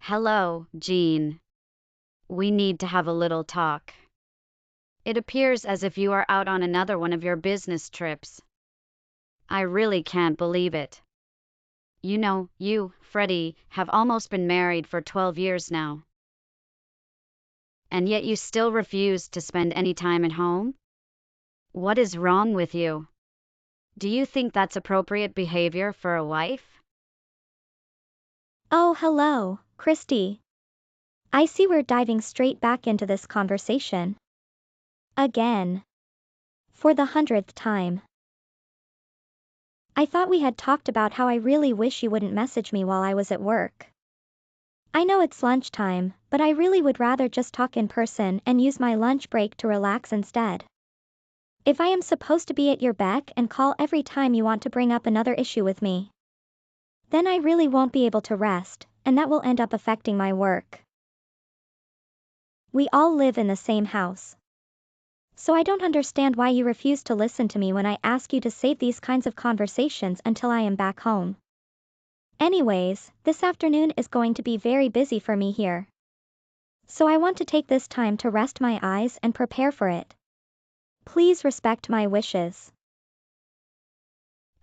Hello, Jean. We need to have a little talk. It appears as if you are out on another one of your business trips. I really can't believe it. You know, you, Freddie, have almost been married for 12 years now. And yet you still refuse to spend any time at home? What is wrong with you? Do you think that's appropriate behavior for a wife? Oh, hello, Christy. I see we're diving straight back into this conversation. Again. For the 100th time. I thought we had talked about how I really wish you wouldn't message me while I was at work. I know it's lunchtime, but I really would rather just talk in person and use my lunch break to relax instead. If I am supposed to be at your beck and call every time you want to bring up another issue with me, then I really won't be able to rest, and that will end up affecting my work. We all live in the same house. So I don't understand why you refuse to listen to me when I ask you to save these kinds of conversations until I am back home. Anyways, this afternoon is going to be very busy for me here. So I want to take this time to rest my eyes and prepare for it. Please respect my wishes.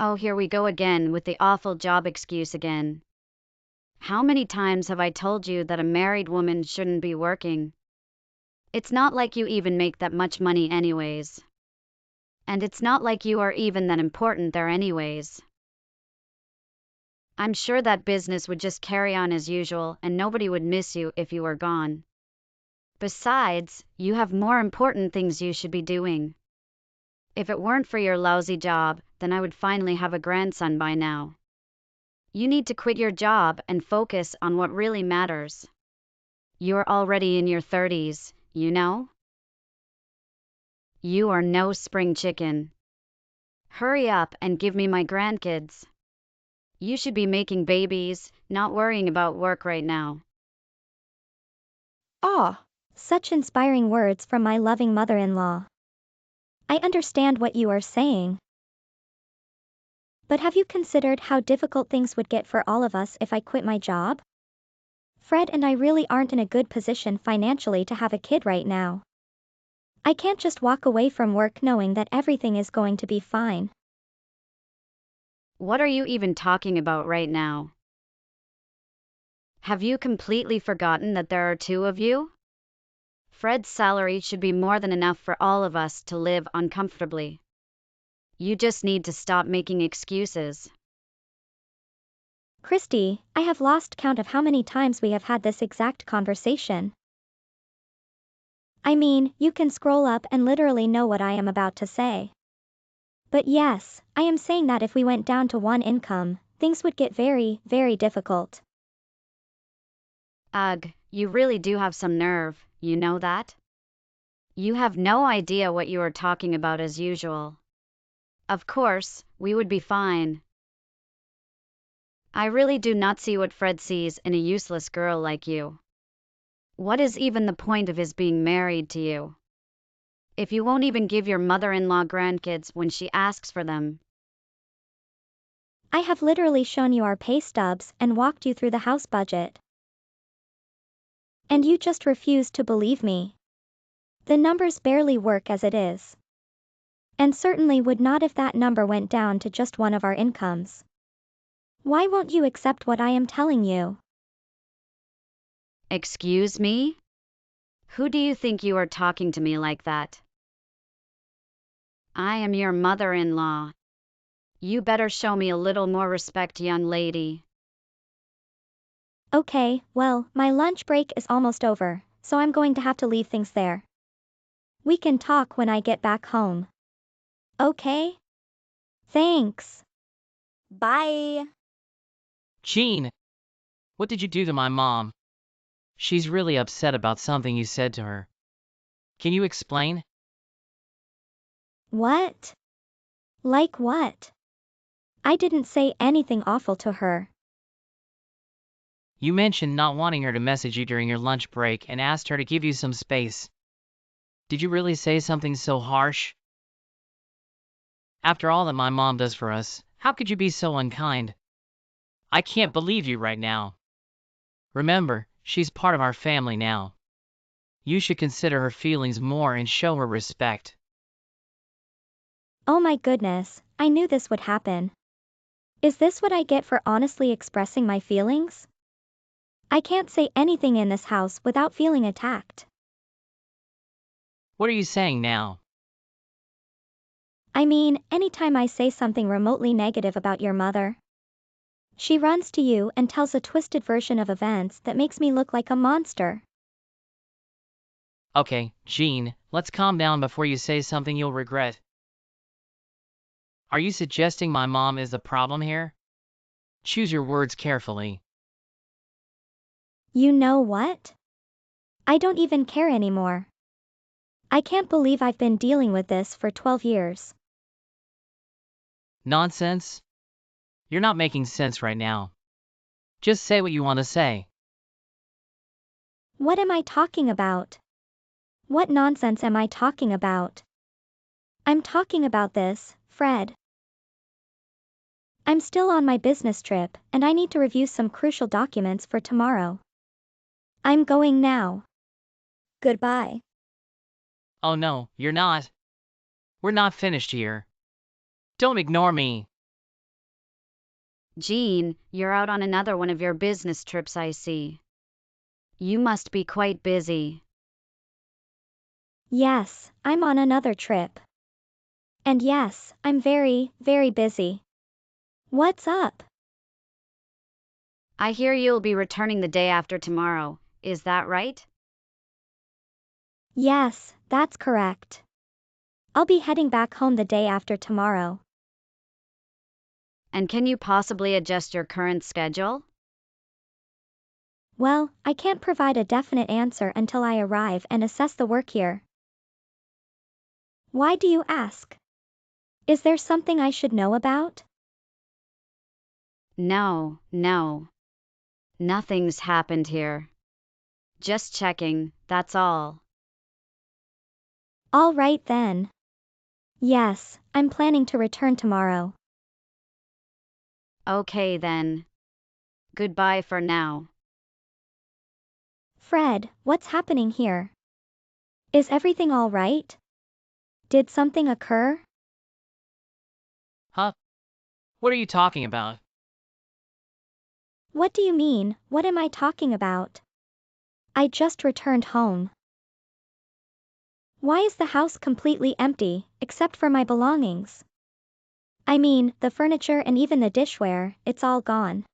Oh, here we go again with the awful job excuse again. How many times have I told you that a married woman shouldn't be working? It's not like you even make that much money anyways. And it's not like you are even that important there anyways. I'm sure that business would just carry on as usual and nobody would miss you if you were gone. Besides, you have more important things you should be doing. If it weren't for your lousy job, then I would finally have a grandson by now. You need to quit your job and focus on what really matters. You're already in your 30s, you know? You are no spring chicken. Hurry up and give me my grandkids. You should be making babies, not worrying about work right now. Ah, such inspiring words from my loving mother-in-law. I understand what you are saying. But have you considered how difficult things would get for all of us if I quit my job? Fred and I really aren't in a good position financially to have a kid right now. I can't just walk away from work knowing that everything is going to be fine. What are you even talking about right now? Have you completely forgotten that there are two of you? Fred's salary should be more than enough for all of us to live on comfortably. You just need to stop making excuses. Christy, I have lost count of how many times we have had this exact conversation. I mean, you can scroll up and literally know what I am about to say. But yes, I am saying that if we went down to one income, things would get very, very difficult. Ugh, you really do have some nerve, you know that? You have no idea what you are talking about as usual. Of course, we would be fine. I really do not see what Fred sees in a useless girl like you. What is even the point of his being married to you? If you won't even give your mother-in-law grandkids when she asks for them. I have literally shown you our pay stubs and walked you through the house budget. And you just refuse to believe me. The numbers barely work as it is. And certainly would not if that number went down to just one of our incomes. Why won't you accept what I am telling you? Excuse me? Who do you think you are talking to me like that? I am your mother-in-law. You better show me a little more respect, young lady. Okay, well, my lunch break is almost over, so I'm going to have to leave things there. We can talk when I get back home. Okay? Thanks. Bye. Jean, what did you do to my mom? She's really upset about something you said to her. Can you explain? What? Like what? I didn't say anything awful to her. You mentioned not wanting her to message you during your lunch break and asked her to give you some space. Did you really say something so harsh? After all that my mom does for us, how could you be so unkind? I can't believe you right now. Remember, She's part of our family now. You should consider her feelings more and show her respect. Oh my goodness, I knew this would happen. Is this what I get for honestly expressing my feelings? I can't say anything in this house without feeling attacked. What are you saying now? I mean, anytime I say something remotely negative about your mother, she runs to you and tells a twisted version of events that makes me look like a monster. Okay, Jean, let's calm down before you say something you'll regret. Are you suggesting my mom is the problem here? Choose your words carefully. You know what? I don't even care anymore. I can't believe I've been dealing with this for 12 years. Nonsense? You're not making sense right now. Just say what you want to say. What am I talking about? What nonsense am I talking about? I'm talking about this, Fred. I'm still on my business trip, and I need to review some crucial documents for tomorrow. I'm going now. Goodbye. Oh no, you're not. We're not finished here. Don't ignore me. Jean, you're out on another one of your business trips, I see. You must be quite busy. Yes, I'm on another trip. And yes, I'm very, very busy. What's up? I hear you'll be returning the day after tomorrow, is that right? Yes, that's correct. I'll be heading back home the day after tomorrow. And can you possibly adjust your current schedule? Well, I can't provide a definite answer until I arrive and assess the work here. Why do you ask? Is there something I should know about? No, nothing's happened here. Just checking, that's all. All right then. Yes, I'm planning to return tomorrow. Okay then. Goodbye for now. Fred, what's happening here? Is everything all right? Did something occur? Huh? What are you talking about? What do you mean, what am I talking about? I just returned home. Why is the house completely empty, except for my belongings? I mean, the furniture and even the dishware, it's all gone.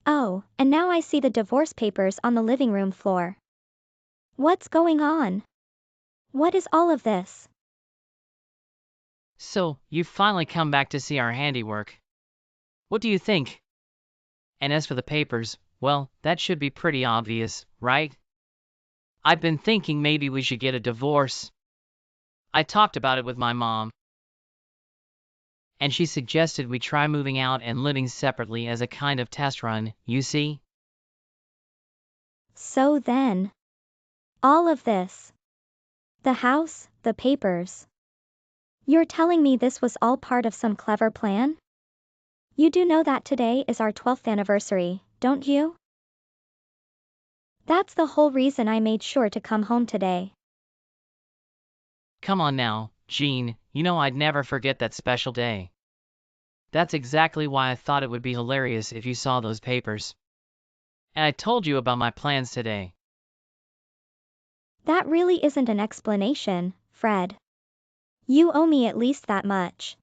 Oh, and now I see the divorce papers on the living room floor. What's going on? What is all of this? So, you've finally come back to see our handiwork. What do you think? And as for the papers, well, that should be pretty obvious, right? I've been thinking maybe we should get a divorce. I talked about it with my mom, and she suggested we try moving out and living separately as a kind of test run, you see? So then, all of this. The house, the papers. You're telling me this was all part of some clever plan? You do know that today is our 12th anniversary, don't you? That's the whole reason I made sure to come home today. Come on now, Jean, you know I'd never forget that special day. That's exactly why I thought it would be hilarious if you saw those papers. And I told you about my plans today. That really isn't an explanation, Fred. You owe me at least that much.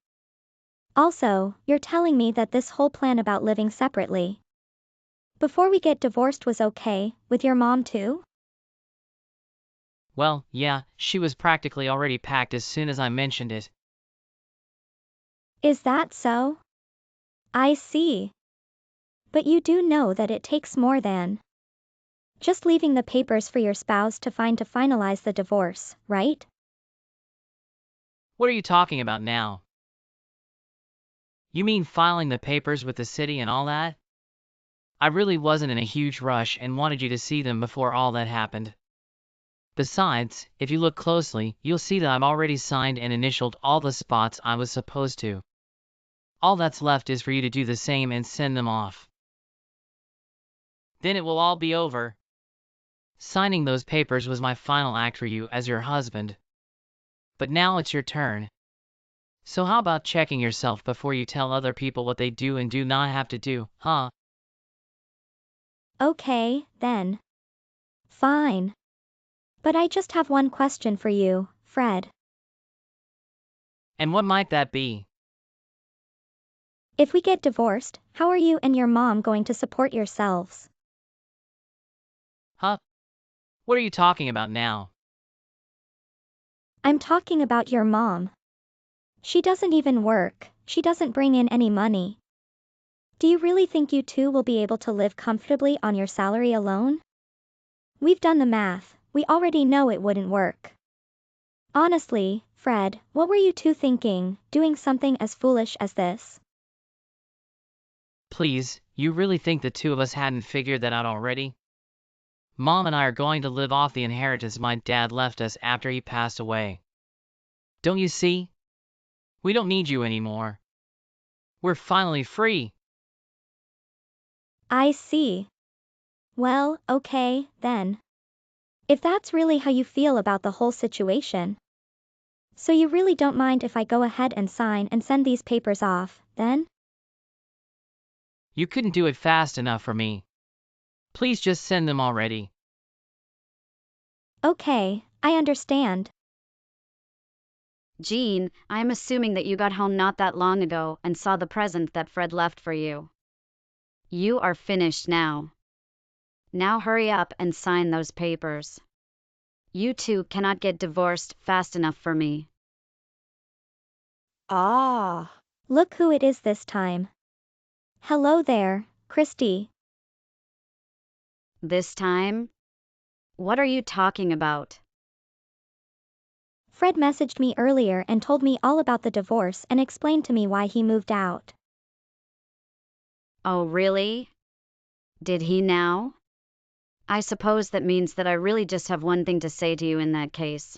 Also, you're telling me that this whole plan about living separately before we get divorced was okay, with your mom too? Well, yeah, she was practically already packed as soon as I mentioned it. Is that so? I see. But you do know that it takes more than just leaving the papers for your spouse to finalize the divorce, right? What are you talking about now? You mean filing the papers with the city and all that? I really wasn't in a huge rush and wanted you to see them before all that happened. Besides, if you look closely, you'll see that I've already signed and initialed all the spots I was supposed to. All that's left is for you to do the same and send them off. Then it will all be over. Signing those papers was my final act for you as your husband. But now it's your turn. So how about checking yourself before you tell other people what they do and do not have to do, huh? Okay, then. Fine. But I just have one question for you, Fred. And what might that be? If we get divorced, how are you and your mom going to support yourselves? Huh? What are you talking about now? I'm talking about your mom. She doesn't even work, she doesn't bring in any money. Do you really think you two will be able to live comfortably on your salary alone? We've done the math, we already know it wouldn't work. Honestly, Fred, what were you two thinking, doing something as foolish as this? Please, you really think the two of us hadn't figured that out already? Mom and I are going to live off the inheritance my dad left us after he passed away. Don't you see? We don't need you anymore. We're finally free. I see. Well, okay, then. If that's really how you feel about the whole situation. So you really don't mind if I go ahead and sign and send these papers off, then? You couldn't do it fast enough for me. Please just send them already. Okay, I understand. Jean, I am assuming that you got home not that long ago and saw the present that Fred left for you. You are finished now. Now hurry up and sign those papers. You two cannot get divorced fast enough for me. Ah. Look who it is this time. Hello there, Christy. This time? What are you talking about? Fred messaged me earlier and told me all about the divorce and explained to me why he moved out. Oh, really? Did he now? I suppose that means that I really just have one thing to say to you in that case.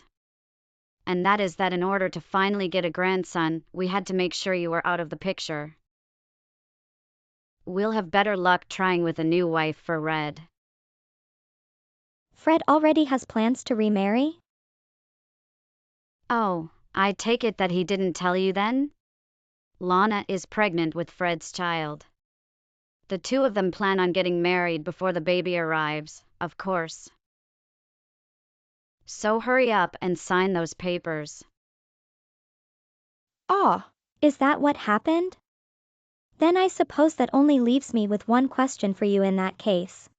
And that is that in order to finally get a grandson, we had to make sure you were out of the picture. We'll have better luck trying with a new wife for Red. Fred already has plans to remarry? Oh, I take it that he didn't tell you then? Lana is pregnant with Fred's child. The two of them plan on getting married before the baby arrives, of course. So hurry up and sign those papers. Ah. Is that what happened? Then I suppose that only leaves me with one question for you in that case.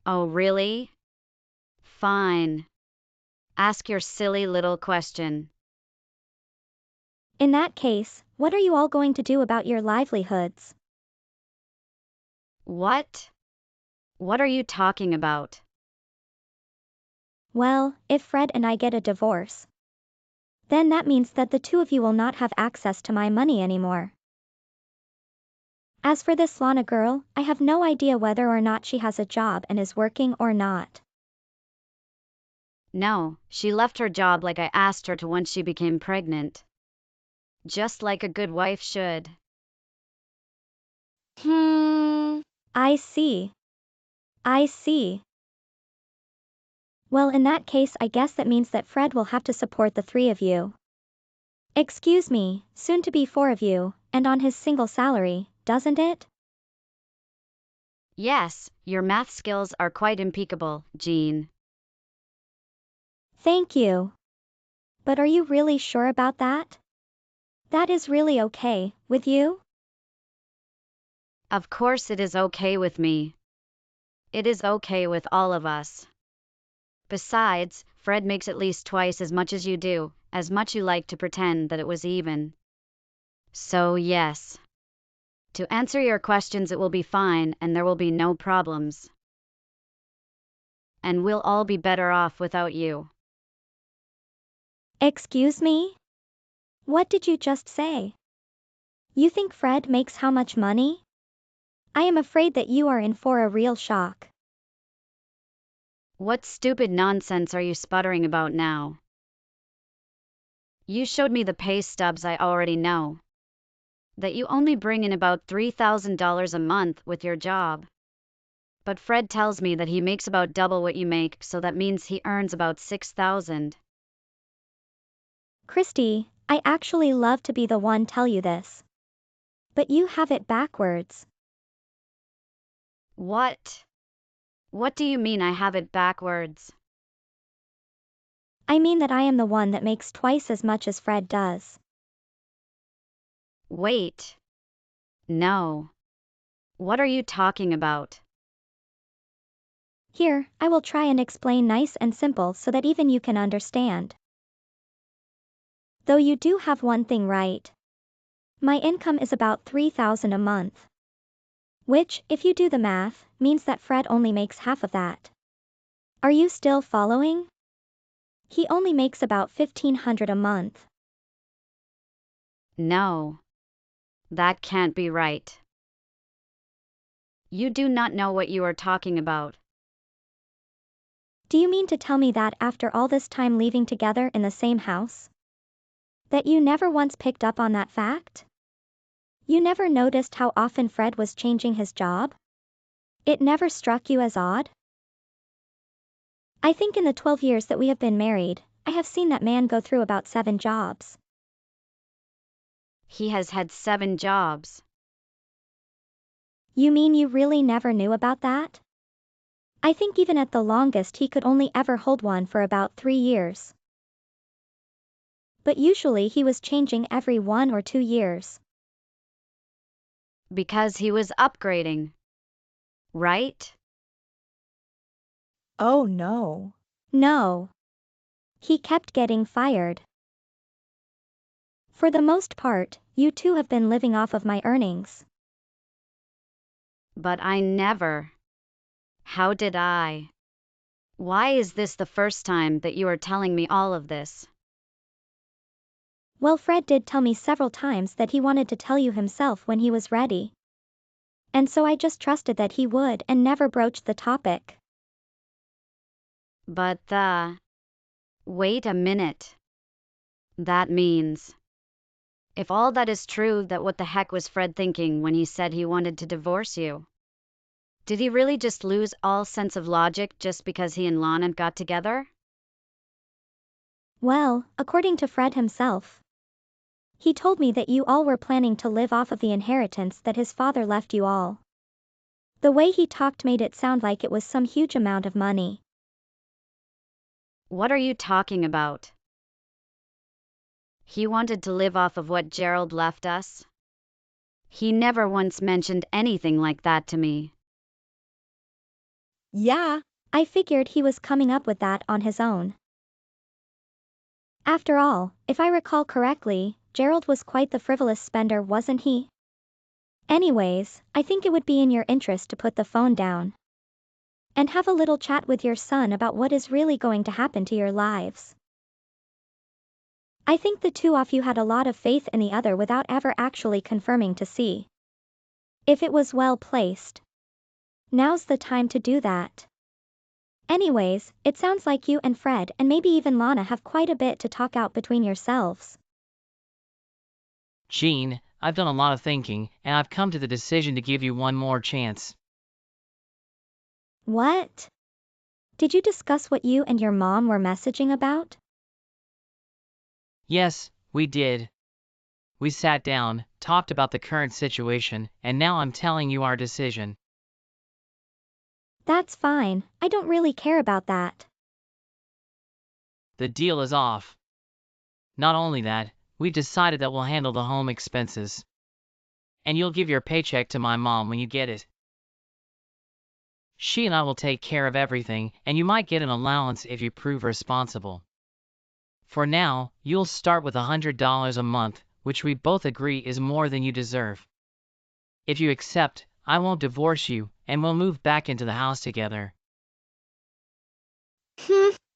Oh, really? Fine. Ask your silly little question. In that case, what are you all going to do about your livelihoods? What? What are you talking about? Well, if Fred and I get a divorce, then that means that the two of you will not have access to my money anymore. As for this Lana girl, I have no idea whether or not she has a job and is working or not. No, she left her job like I asked her to once she became pregnant. Just like a good wife should. I see. I see. Well, in that case, I guess that means that Fred will have to support the three of you. Excuse me, soon to be four of you, and on his single salary, doesn't it? Yes, your math skills are quite impeccable, Jean. Thank you. But are you really sure about that? That is really okay, with you? Of course it is okay with me. It is okay with all of us. Besides, Fred makes at least twice as much as you do, as much you like to pretend that it was even. So yes. To answer your questions, it will be fine and there will be no problems. And we'll all be better off without you. Excuse me? What did you just say? You think Fred makes how much money? I am afraid that you are in for a real shock. What stupid nonsense are you sputtering about now? You showed me the pay stubs. I already know that you only bring in about $3,000 a month with your job. But Fred tells me that he makes about double what you make, so that means he earns about 6,000. Christy, I actually love to be the one tell you this. But you have it backwards. What? What do you mean I have it backwards? I mean that I am the one that makes twice as much as Fred does. Wait. No. What are you talking about? Here, I will try and explain nice and simple so that even you can understand. Though you do have one thing right. My income is about 3,000 a month. Which, if you do the math, means that Fred only makes half of that. Are you still following? He only makes about 1,500 a month. No. That can't be right. You do not know what you are talking about. Do you mean to tell me that after all this time living together in the same house, that you never once picked up on that fact? You never noticed how often Fred was changing his job? It never struck you as odd? I think in the 12 years that we have been married, I have seen that man go through about 7 jobs. He has had 7 jobs. You mean you really never knew about that? I think even at the longest he could only ever hold one for about 3 years. But usually he was changing every 1 or 2 years. Because he was upgrading. Right? Oh no. No. He kept getting fired. For the most part, you two have been living off of my earnings. But I never. How did I? Why is this the first time that you are telling me all of this? Well, Fred did tell me several times that he wanted to tell you himself when he was ready. And so I just trusted that he would and never broached the topic. But wait a minute. That means, if all that is true, that what the heck was Fred thinking when he said he wanted to divorce you? Did he really just lose all sense of logic just because he and Lana got together? Well, according to Fred himself. He told me that you all were planning to live off of the inheritance that his father left you all. The way he talked made it sound like it was some huge amount of money. What are you talking about? He wanted to live off of what Gerald left us? He never once mentioned anything like that to me. Yeah. I figured he was coming up with that on his own. After all, if I recall correctly, Gerald was quite the frivolous spender, wasn't he? Anyways, I think it would be in your interest to put the phone down and have a little chat with your son about what is really going to happen to your lives. I think the two of you had a lot of faith in the other without ever actually confirming to see if it was well placed. Now's the time to do that. Anyways, it sounds like you and Fred and maybe even Lana have quite a bit to talk out between yourselves. Jean, I've done a lot of thinking, and I've come to the decision to give you one more chance. What? Did you discuss what you and your mom were messaging about? Yes, we did. We sat down, talked about the current situation, and now I'm telling you our decision. That's fine, I don't really care about that. The deal is off. Not only that, we've decided that we'll handle the home expenses. And you'll give your paycheck to my mom when you get it. She and I will take care of everything, and you might get an allowance if you prove responsible. For now, you'll start with $100 a month, which we both agree is more than you deserve. If you accept, I won't divorce you, and we'll move back into the house together.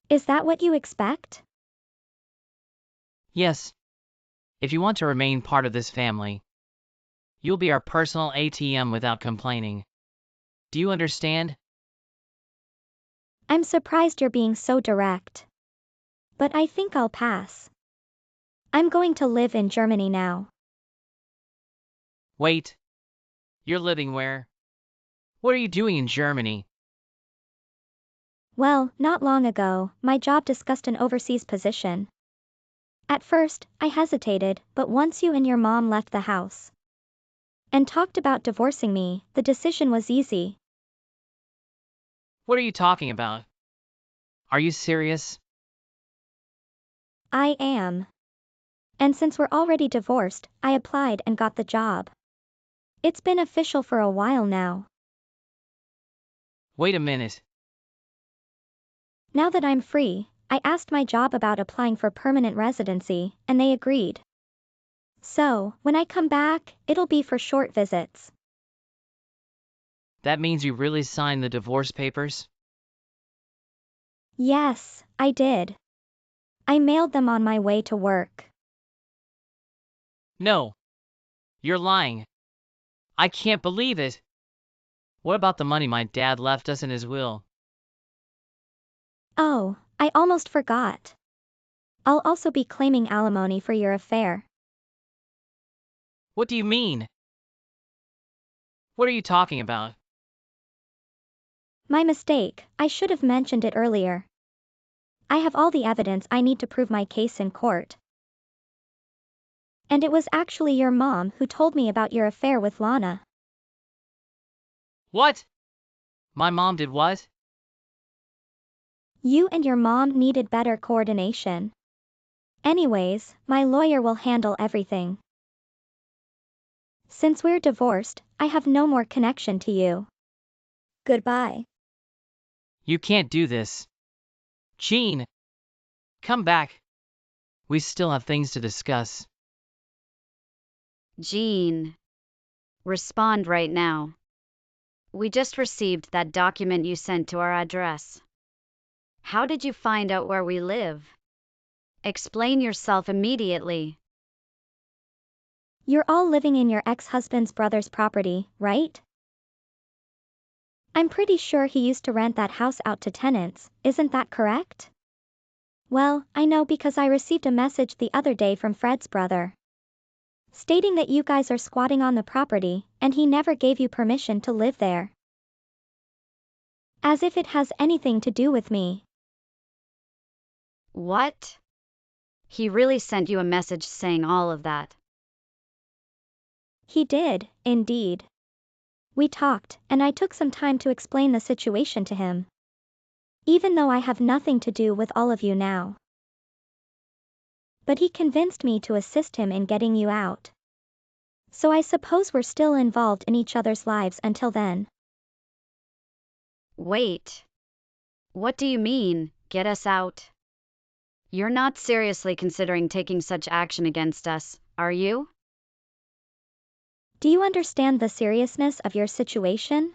Is that what you expect? Yes. If you want to remain part of this family, you'll be our personal ATM without complaining. Do you understand? I'm surprised you're being so direct. But I think I'll pass. I'm going to live in Germany now. Wait. You're living where? What are you doing in Germany? Well, not long ago, my job discussed an overseas position. At first, I hesitated, but once you and your mom left the house and talked about divorcing me, the decision was easy. What are you talking about? Are you serious? I am. And since we're already divorced, I applied and got the job. It's been official for a while now. Wait a minute. Now that I'm free, I asked my job about applying for permanent residency, and they agreed. So, when I come back, it'll be for short visits. That means you really signed the divorce papers? Yes, I did. I mailed them on my way to work. No. You're lying. I can't believe it. What about the money my dad left us in his will? Oh, I almost forgot. I'll also be claiming alimony for your affair. What do you mean? What are you talking about? My mistake, I should have mentioned it earlier. I have all the evidence I need to prove my case in court. And it was actually your mom who told me about your affair with Lana. What? My mom did what? You and your mom needed better coordination. Anyways, my lawyer will handle everything. Since we're divorced, I have no more connection to you. Goodbye. You can't do this. Jean! Come back. We still have things to discuss. Jean, respond right now. We just received that document you sent to our address. How did you find out where we live? Explain yourself immediately. You're all living in your ex-husband's brother's property, right? I'm pretty sure he used to rent that house out to tenants, isn't that correct? Well, I know because I received a message the other day from Fred's brother, stating that you guys are squatting on the property, and he never gave you permission to live there. As if it has anything to do with me. What? He really sent you a message saying all of that? He did, indeed. We talked, and I took some time to explain the situation to him. Even though I have nothing to do with all of you now. But he convinced me to assist him in getting you out. So I suppose we're still involved in each other's lives until then. Wait. What do you mean, get us out? You're not seriously considering taking such action against us, are you? Do you understand the seriousness of your situation?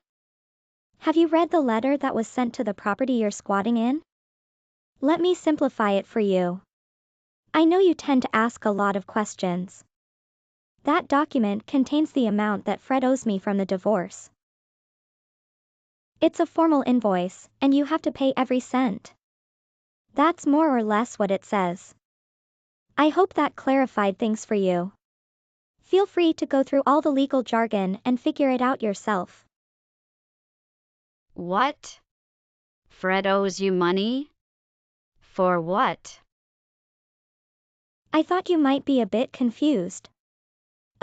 Have you read the letter that was sent to the property you're squatting in? Let me simplify it for you. I know you tend to ask a lot of questions. That document contains the amount that Fred owes me from the divorce. It's a formal invoice, and you have to pay every cent. That's more or less what it says. I hope that clarified things for you. Feel free to go through all the legal jargon and figure it out yourself. What? Fred owes you money? For what? I thought you might be a bit confused.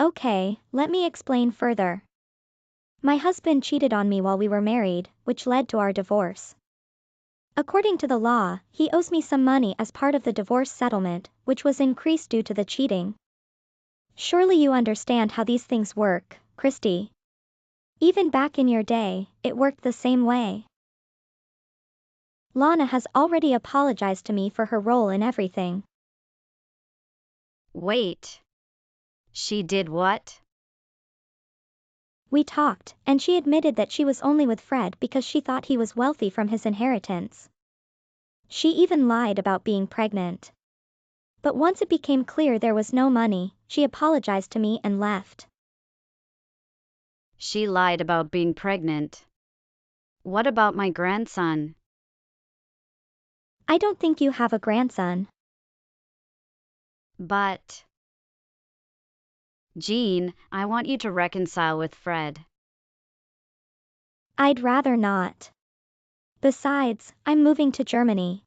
Okay, let me explain further. My husband cheated on me while we were married, which led to our divorce. According to the law, he owes me some money as part of the divorce settlement, which was increased due to the cheating. Surely you understand how these things work, Christy. Even back in your day, it worked the same way. Lana has already apologized to me for her role in everything. Wait. She did what? We talked, and she admitted that she was only with Fred because she thought he was wealthy from his inheritance. She even lied about being pregnant. But once it became clear there was no money, she apologized to me and left. She lied about being pregnant. What about my grandson? I don't think you have a grandson. But... Jean, I want you to reconcile with Fred. I'd rather not. Besides, I'm moving to Germany.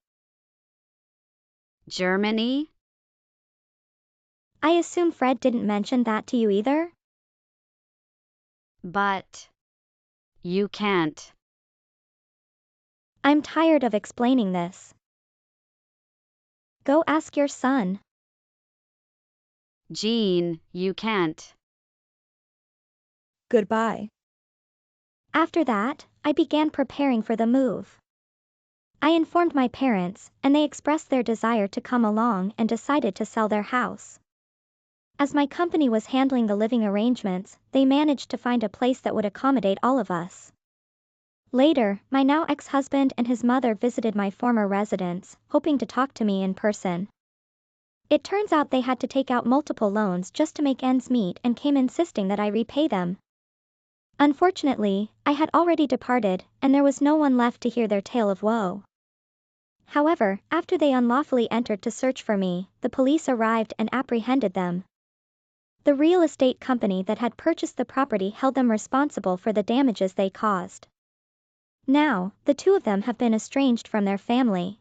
Germany? I assume Fred didn't mention that to you either? But you can't. I'm tired of explaining this. Go ask your son. Jean, you can't. Goodbye. After that, I began preparing for the move. I informed my parents, and they expressed their desire to come along and decided to sell their house. As my company was handling the living arrangements, they managed to find a place that would accommodate all of us. Later, my now ex-husband and his mother visited my former residence, hoping to talk to me in person. It turns out they had to take out multiple loans just to make ends meet and came insisting that I repay them. Unfortunately, I had already departed, and there was no one left to hear their tale of woe. However, after they unlawfully entered to search for me, the police arrived and apprehended them. The real estate company that had purchased the property held them responsible for the damages they caused. Now, the two of them have been estranged from their family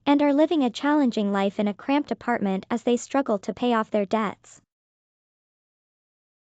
and are living a challenging life in a cramped apartment as they struggle to pay off their debts.